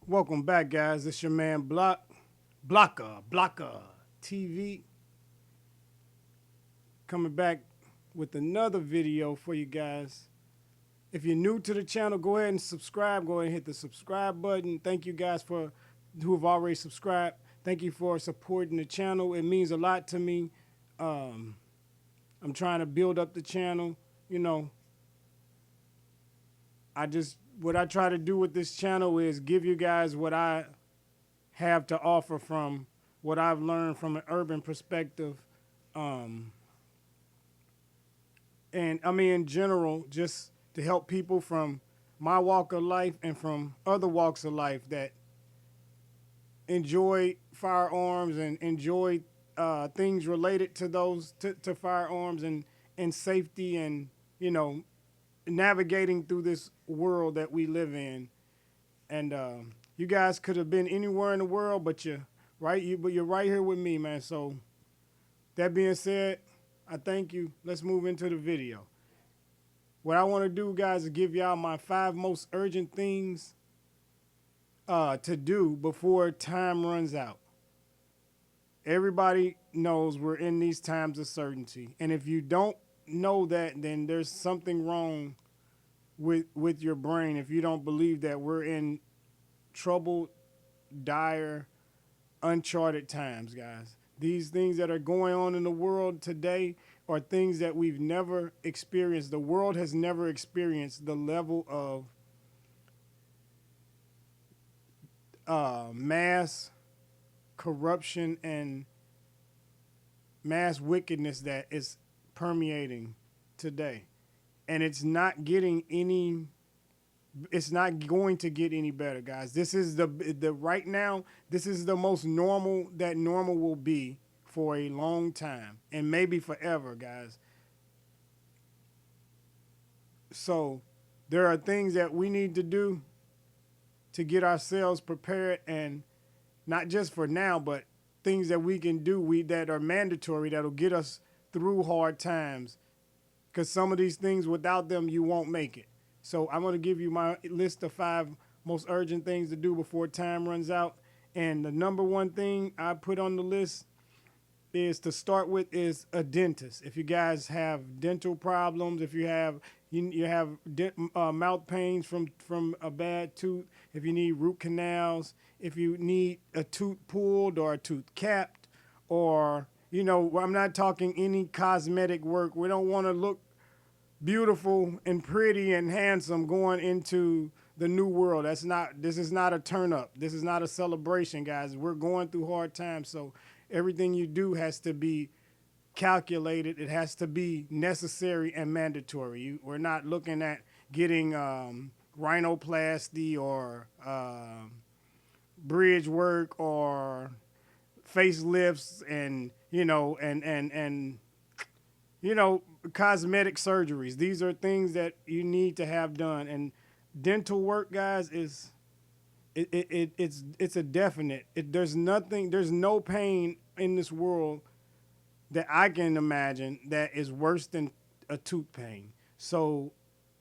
Welcome back, guys. It's your man Blocka Blocka TV coming back with another video for you guys. If you're new to the channel, go ahead and subscribe. Go ahead and hit the subscribe button. Thank you guys for who have already subscribed. Thank you for supporting the channel. It means a lot to me. I'm trying to build up the channel. You know, what I try to do with this channel is give you guys what I have to offer from what I've learned from an urban perspective. Um, and I mean, in general, just to help people from my walk of life and from other walks of life that enjoy firearms and enjoy things related to to firearms and safety and, you know, navigating through this world that we live in. And you guys could have been anywhere in the world, but you're right here with me, man. So that being said, I thank you. Let's move into the video. What I want to do, guys, is give y'all my 5 most urgent things to do before time runs out. Everybody knows we're in these times of certainty, and if you don't know that, then there's something wrong with your brain. If you don't believe that we're in troubled, dire, uncharted times, guys. These things that are going on in the world today are things that we've never experienced. The world has never experienced the level of mass corruption and mass wickedness that is permeating today. And it's not getting any it's not going to get any better, guys. This is the right now, this is the most normal that normal will be for a long time and maybe forever, guys. So there are things that we need to do to get ourselves prepared, and not just for now, but things that we can do that are mandatory that'll get us through hard times, because some of these things, without them, you won't make it. So I'm going to give you my list of 5 most urgent things to do before time runs out. And the number one thing I put on the list is, to start with, is a dentist. If you guys have dental problems, if you have mouth pains from a bad tooth, if you need root canals, if you need a tooth pulled or a tooth capped, or, you know, I'm not talking any cosmetic work. We don't want to look beautiful and pretty and handsome going into the new world. This is not a turn up. This is not a celebration, guys. We're going through hard times. So everything you do has to be calculated. It has to be necessary and mandatory. We're not looking at getting rhinoplasty or bridge work or facelifts and, cosmetic surgeries. These are things that you need to have done. And dental work, guys, it's a definite. There's no pain in this world that I can imagine that is worse than a tooth pain. So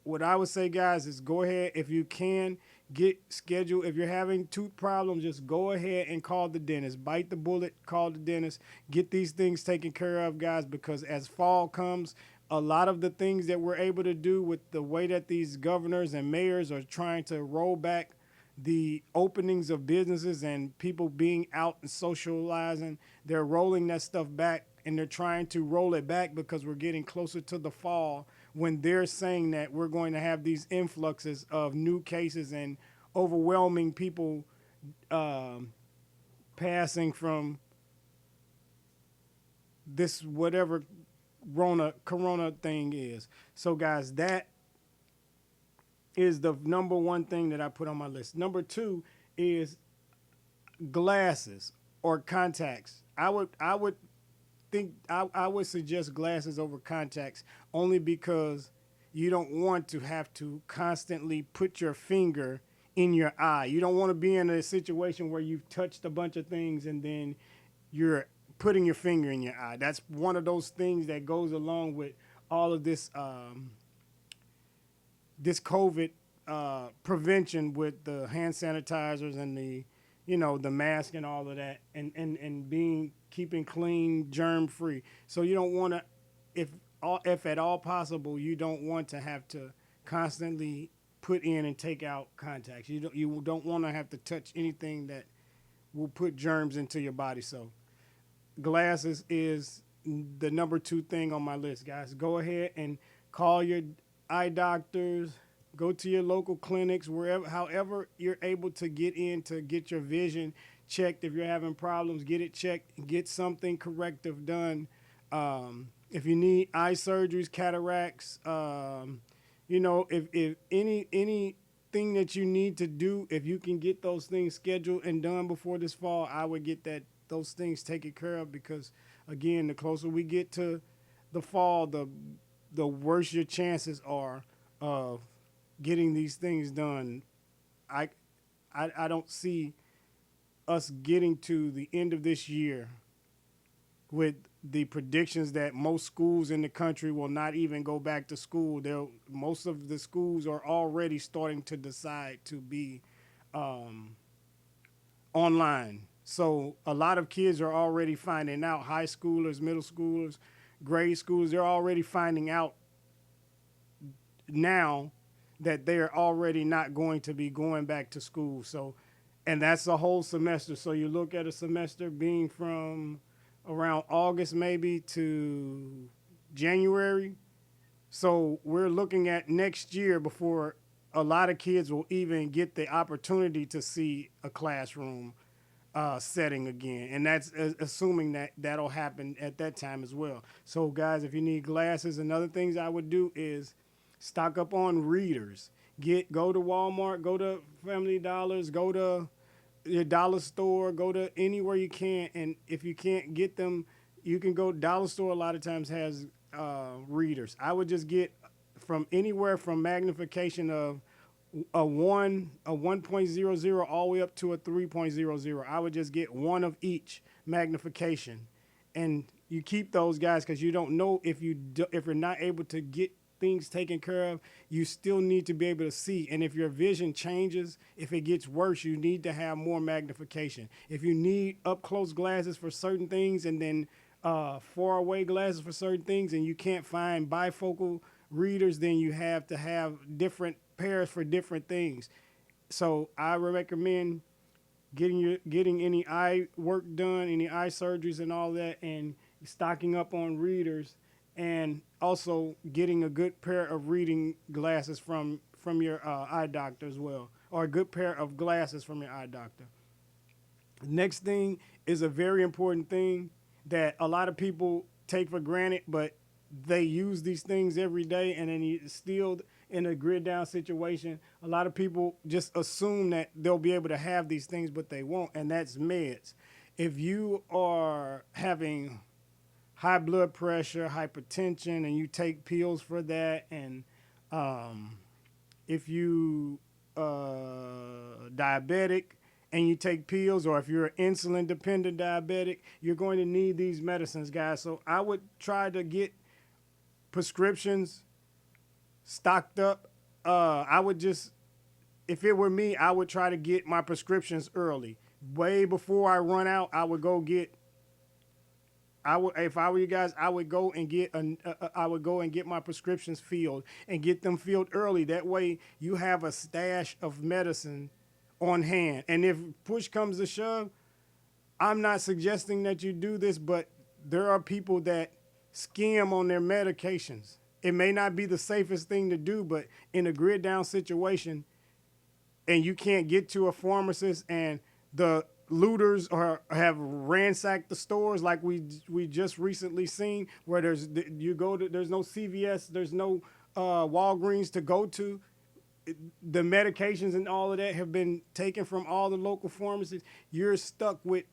what I would say, guys, is go ahead, if you can, get scheduled. If you're having tooth problems, just go ahead and call the dentist. Bite the bullet, call the dentist. Get these things taken care of, guys, because as fall comes, a lot of the things that we're able to do with the way that these governors and mayors are trying to roll back the openings of businesses and people being out and socializing, they're rolling that stuff back, and they're trying to roll it back because we're getting closer to the fall, when they're saying that we're going to have these influxes of new cases and overwhelming people passing from this whatever corona thing is. So, guys, that is the number one thing that I put on my list. Number 2 is glasses or contacts. I would suggest glasses over contacts, only because you don't want to have to constantly put your finger in your eye. You don't want to be in a situation where you've touched a bunch of things and then you're putting your finger in your eye. That's one of those things that goes along with all of this this COVID prevention with the hand sanitizers and the, the mask and all of that, and being keeping clean, germ free. So you don't want to, if at all possible, you don't want to have to constantly put in and take out contacts. You don't want to have to touch anything that will put germs into your body. So glasses is the number 2 thing on my list, guys. Go ahead and call your eye doctors, go to your local clinics, wherever, however you're able to get in to get your vision checked. If you're having problems, get it checked, get something corrective done. If you need eye surgeries, cataracts, if anything that you need to do, if you can get those things scheduled and done before this fall, I would get those things taken care of, because again, the closer we get to the fall, the worse your chances are of getting these things done. I don't see us getting to the end of this year with the predictions that most schools in the country will not even go back to school. Most of the schools are already starting to decide to be online. So a lot of kids are already finding out, high schoolers, middle schoolers, grade schoolers, they're already finding out now that they're already not going to be going back to school. So, and that's a whole semester. So you look at a semester being from around August maybe to January. So we're looking at next year before a lot of kids will even get the opportunity to see a classroom setting again. And that's assuming that that'll happen at that time as well. So guys, if you need glasses and other things, I would do is stock up on readers. Go to Walmart, go to Family Dollars, go to your dollar store, go to anywhere you can. And if you can't get them, you can go. Dollar store a lot of times has readers. I would just get from anywhere from magnification of a 1.00 all the way up to a 3.00. I would just get one of each magnification, and you keep those guys, because you don't know if you're not able to get things taken care of, you still need to be able to see. And if your vision changes, if it gets worse, you need to have more magnification. If you need up close glasses for certain things, and then far away glasses for certain things, and you can't find bifocal readers, then you have to have different pairs for different things. So I recommend getting any eye work done, any eye surgeries and all that, and stocking up on readers, and also getting a good pair of reading glasses from your eye doctor as well, or a good pair of glasses from your eye doctor. Next thing is a very important thing that a lot of people take for granted, but they use these things every day, and then you still in a grid down situation. A lot of people just assume that they'll be able to have these things, but they won't, and that's meds. If you are having high blood pressure, hypertension, and you take pills for that, and if you diabetic and you take pills, or if you're an insulin dependent diabetic, you're going to need these medicines, guys. So I would try to get prescriptions stocked up. I would just, if it were me, I would try to get my prescriptions early, way before I run out. If I were you guys, I would go and get my prescriptions filled, and get them filled early. That way you have a stash of medicine on hand. And if push comes to shove, I'm not suggesting that you do this, but there are people that skim on their medications. It may not be the safest thing to do, but in a grid down situation, and you can't get to a pharmacist, and the looters have ransacked the stores, like we just recently seen, where there's no CVS, there's no Walgreens to go to. The medications and all of that have been taken from all the local pharmacies. You're stuck with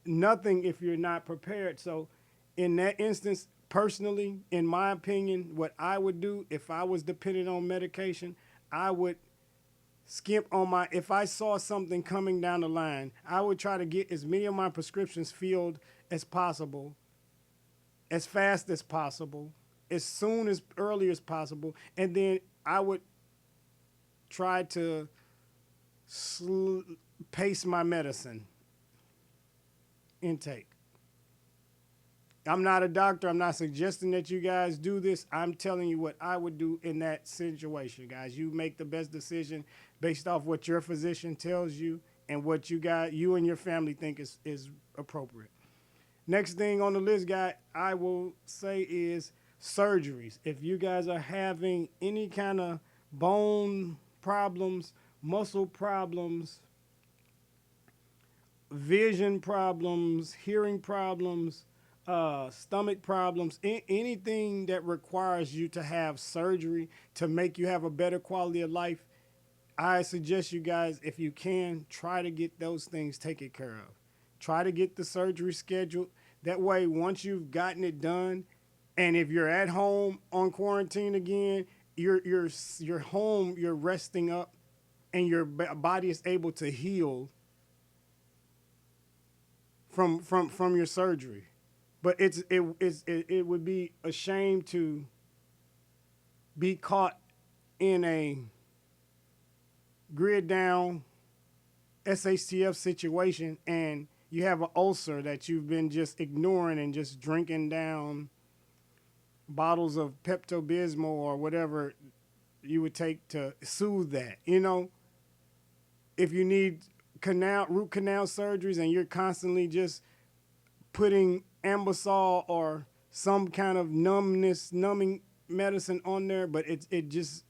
nothing if you're not prepared. So in that instance, personally, in my opinion, what I would do if I was dependent on medication, I would skimp on if I saw something coming down the line, I would try to get as many of my prescriptions filled as possible, as fast as possible, as soon as early as possible. And then I would try to pace my medicine intake. I'm not a doctor. I'm not suggesting that you guys do this. I'm telling you what I would do in that situation, guys. You make the best decision based off what your physician tells you and what you and your family think is appropriate. Next thing on the list, guy, I will say is surgeries. If you guys are having any kind of bone problems, muscle problems, vision problems, hearing problems, stomach problems, anything that requires you to have surgery to make you have a better quality of life, I suggest you guys, if you can, try to get those things taken care of. Try to get the surgery scheduled. That way, once you've gotten it done, and if you're at home on quarantine again, you're home, you're resting up, and your body is able to heal from your surgery. But it would be a shame to be caught in a grid down SHTF situation and you have an ulcer that you've been just ignoring and just drinking down bottles of Pepto-Bismol or whatever you would take to soothe that. If you need root canal surgeries and you're constantly just putting Ambisol or some kind of numbing medicine on there, but it just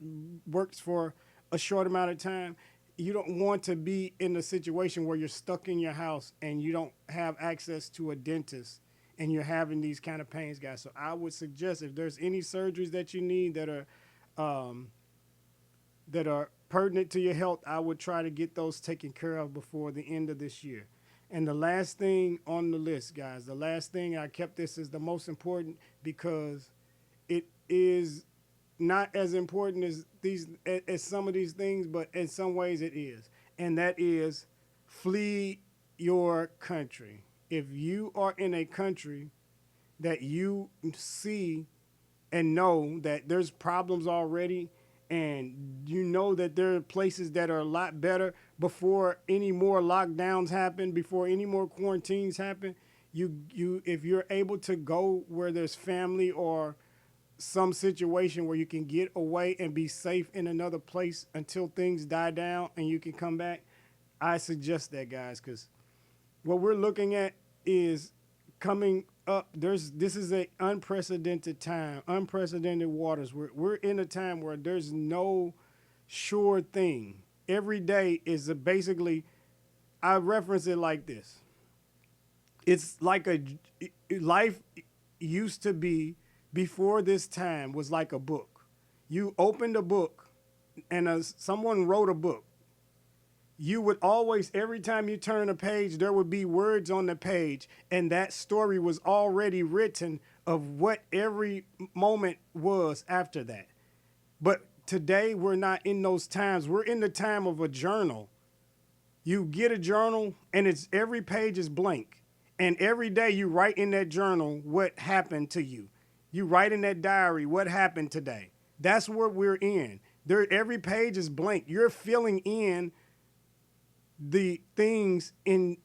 works for a short amount of time. You don't want to be in a situation where you're stuck in your house and you don't have access to a dentist and you're having these kind of pains, guys. So I would suggest if there's any surgeries that you need that are pertinent to your health, I would try to get those taken care of before the end of this year. And the last thing on the list, guys, the last thing I kept this is the most important because it is not as important as some of these things, but in some ways it is. And that is flee your country. If you are in a country that you see and know that there's problems already and you know that there are places that are a lot better before any more lockdowns happen, before any more quarantines happen, if you're able to go where there's family or some situation where you can get away and be safe in another place until things die down and you can come back, I suggest that, guys, because what we're looking at is coming up. This is an unprecedented time, unprecedented waters. We're in a time where there's no sure thing. Every day is basically, I reference it like this. It's like life used to be before this time was like a book. You opened a book and someone wrote a book. You would always, every time you turn a page, there would be words on the page, and that story was already written of what every moment was after that. But today, we're not in those times. We're in the time of a journal. You get a journal, and every page is blank. And every day you write in that journal what happened to you. You write in that diary what happened today. That's what we're in. Every page is blank. You're filling in the things in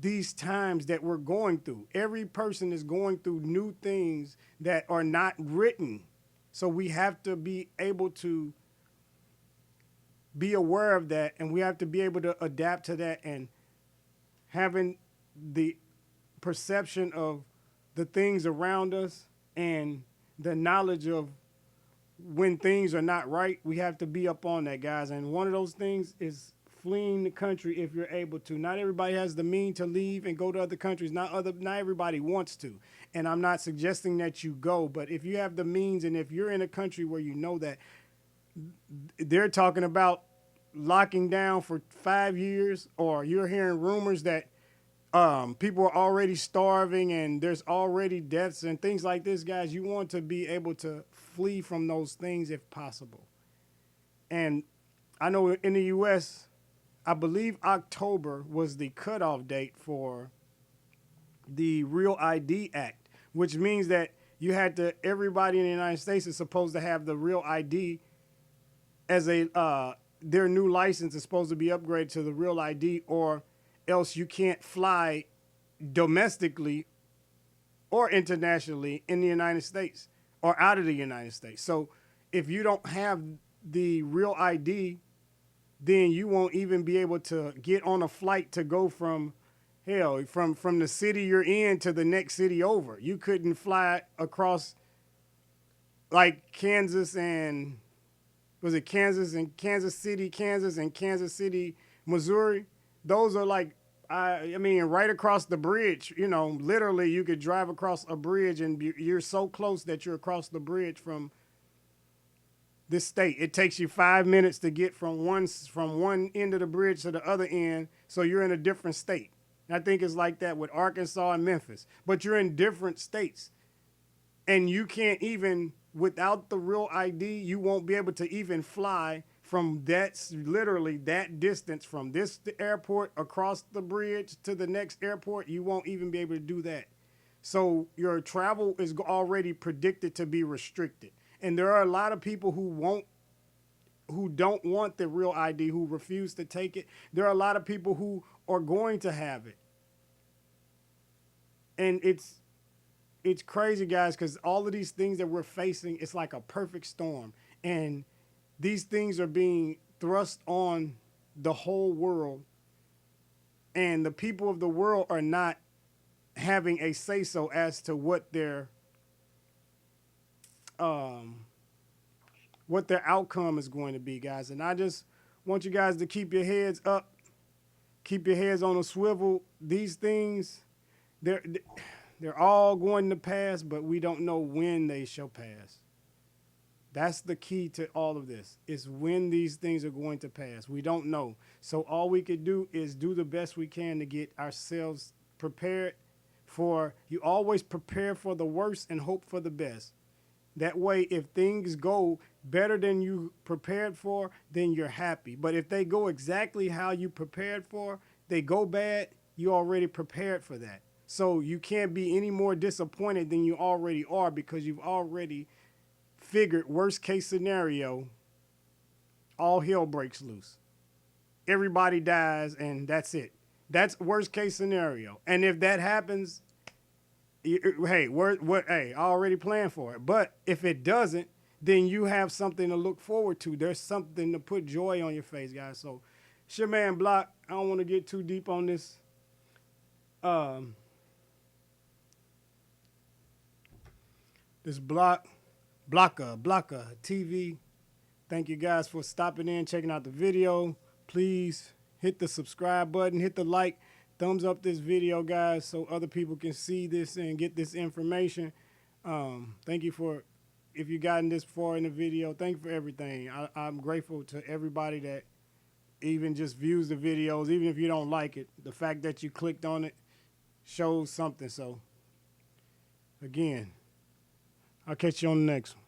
these times that we're going through. Every person is going through new things that are not written. So we have to be able to be aware of that, and we have to be able to adapt to that, and having the perception of the things around us and the knowledge of when things are not right. We have to be up on that, guys. And one of those things is fleeing the country if you're able to. Not everybody has the means to leave and go to other countries. Not everybody wants to. And I'm not suggesting that you go, but if you have the means and if you're in a country where you know that they're talking about locking down for 5 years, or you're hearing rumors that people are already starving and there's already deaths and things like this, guys, you want to be able to flee from those things if possible. And I know in the U.S., I believe October was the cutoff date for the Real ID Act, which means that everybody in the United States is supposed to have the Real ID as their new license is supposed to be upgraded to the real ID, or else you can't fly domestically or internationally in the United States or out of the United States. So if you don't have the real ID, then you won't even be able to get on a flight to go from from the city you're in to the next city over. You couldn't fly across like Kansas and Kansas City, Kansas and Kansas City, Missouri. Those are like, I mean, right across the bridge, literally you could drive across a bridge and you're so close that you're across the bridge from this state. It takes you 5 minutes to get from one end of the bridge to the other end. So you're in a different state. And I think it's like that with Arkansas and Memphis, but you're in different states and you can't even, without the real ID, you won't be able to even fly from literally that distance from this airport across the bridge to the next airport. You won't even be able to do that. So your travel is already predicted to be restricted. And there are a lot of people who don't want the real ID, who refuse to take it. There are a lot of people who are going to have it. And it's crazy, guys, because all of these things that we're facing, it's like a perfect storm. And these things are being thrust on the whole world. And the people of the world are not having a say-so as to what their outcome is going to be, guys. And I just want you guys to keep your heads up, keep your heads on a swivel. These things, they're all going to pass, but we don't know when they shall pass. That's the key to all of this, is when these things are going to pass. We don't know. So all we could do is do the best we can to get ourselves prepared for, you always prepare for the worst and hope for the best. That way, if things go better than you prepared for, then you're happy. But if they go exactly how you prepared for, they go bad, you already prepared for that. So you can't be any more disappointed than you already are, because you've already figured worst case scenario, all hell breaks loose. Everybody dies and that's it. That's worst case scenario. And if that happens, hey, I already planned for it. But if it doesn't, then you have something to look forward to. There's something to put joy on your face, guys. So it's your man Block. I don't want to get too deep on this. This Blocka Blocka T.V. Thank you guys for stopping in, checking out the video. Please hit the subscribe button, hit the like, thumbs up this video, guys, so other people can see this and get this information. Thank you for, if you gotten this far in the video, thank you for everything. I'm grateful to everybody that even just views the videos, even if you don't like it. The fact that you clicked on it shows something. So, again, I'll catch you on the next one.